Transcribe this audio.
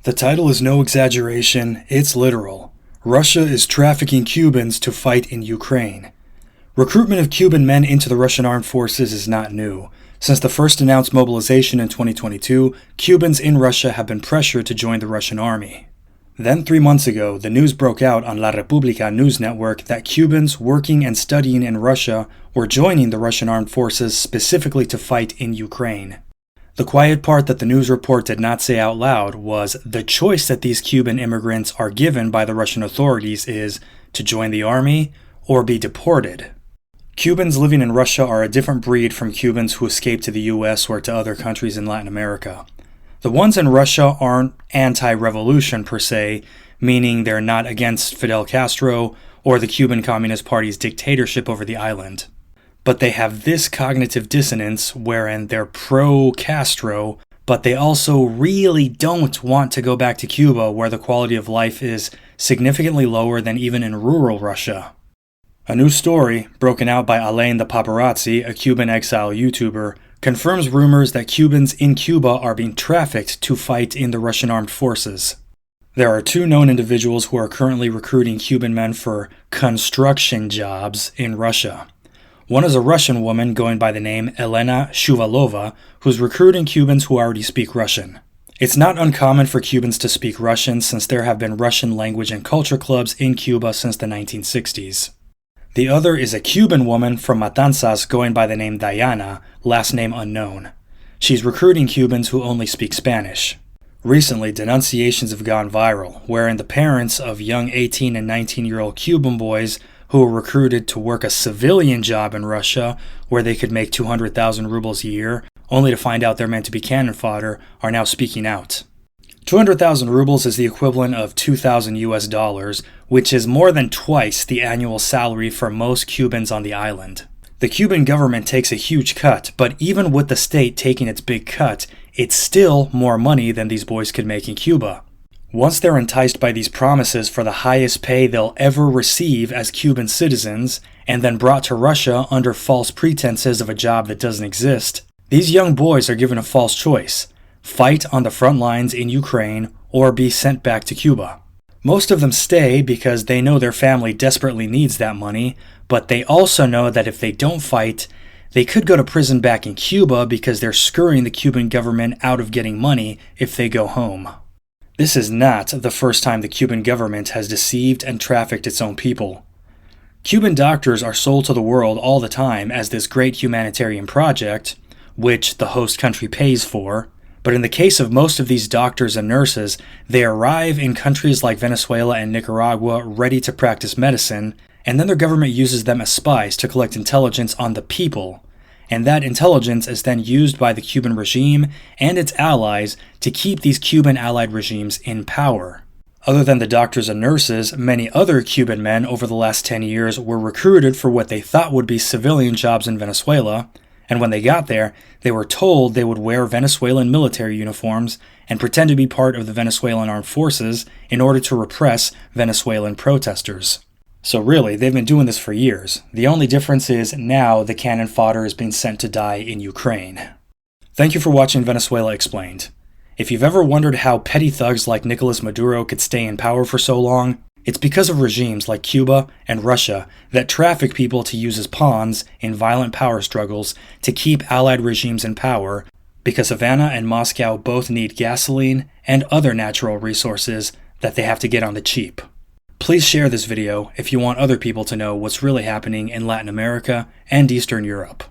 The title is no exaggeration, it's literal. Russia is trafficking Cubans to fight in Ukraine. Recruitment of Cuban men into the Russian armed forces is not new. Since the first announced mobilization in 2022, Cubans in Russia have been pressured to join the Russian army. Then 3 months ago, the news broke out on La Repubblica news network that Cubans working and studying in Russia were joining the Russian armed forces specifically to fight in Ukraine. The quiet part that the news report did not say out loud was the choice that these Cuban immigrants are given by the Russian authorities is to join the army or be deported. Cubans living in Russia are a different breed from Cubans who escaped to the US or to other countries in Latin America. The ones in Russia aren't anti-revolution per se, meaning they're not against Fidel Castro or the Cuban Communist Party's dictatorship over the island. But they have this cognitive dissonance wherein they're pro-Castro, but they also really don't want to go back to Cuba where the quality of life is significantly lower than even in rural Russia. A new story, broken out by Alain the Paparazzi, a Cuban exile YouTuber, confirms rumors that Cubans in Cuba are being trafficked to fight in the Russian armed forces. There are 2 known individuals who are currently recruiting Cuban men for construction jobs in Russia. One is a Russian woman going by the name Elena Shuvalova, who's recruiting Cubans who already speak Russian. It's not uncommon for Cubans to speak Russian since there have been Russian language and culture clubs in Cuba since the 1960s. The other is a Cuban woman from Matanzas going by the name Diana, last name unknown. She's recruiting Cubans who only speak Spanish. Recently, denunciations have gone viral, wherein the parents of young 18 and 19-year-old Cuban boys who were recruited to work a civilian job in Russia where they could make 200,000 rubles a year, only to find out they're meant to be cannon fodder, are now speaking out. 200,000 rubles is the equivalent of $2,000 US, which is more than twice the annual salary for most Cubans on the island. The Cuban government takes a huge cut, but even with the state taking its big cut, it's still more money than these boys could make in Cuba. Once they're enticed by these promises for the highest pay they'll ever receive as Cuban citizens, and then brought to Russia under false pretenses of a job that doesn't exist, these young boys are given a false choice: fight on the front lines in Ukraine or be sent back to Cuba. Most of them stay because they know their family desperately needs that money, but they also know that if they don't fight, they could go to prison back in Cuba because they're scurrying the Cuban government out of getting money if they go home. This is not the first time the Cuban government has deceived and trafficked its own people. Cuban doctors are sold to the world all the time as this great humanitarian project, which the host country pays for, but in the case of most of these doctors and nurses, they arrive in countries like Venezuela and Nicaragua ready to practice medicine, and then their government uses them as spies to collect intelligence on the people. And that intelligence is then used by the Cuban regime and its allies to keep these Cuban allied regimes in power. Other than the doctors and nurses, many other Cuban men over the last 10 years were recruited for what they thought would be civilian jobs in Venezuela, and when they got there, they were told they would wear Venezuelan military uniforms and pretend to be part of the Venezuelan armed forces in order to repress Venezuelan protesters. So really, they've been doing this for years. The only difference is now the cannon fodder is being sent to die in Ukraine. Thank you for watching Venezuela Explained. If you've ever wondered how petty thugs like Nicolas Maduro could stay in power for so long, it's because of regimes like Cuba and Russia that traffic people to use as pawns in violent power struggles to keep allied regimes in power, because Havana and Moscow both need gasoline and other natural resources that they have to get on the cheap. Please share this video if you want other people to know what's really happening in Latin America and Eastern Europe.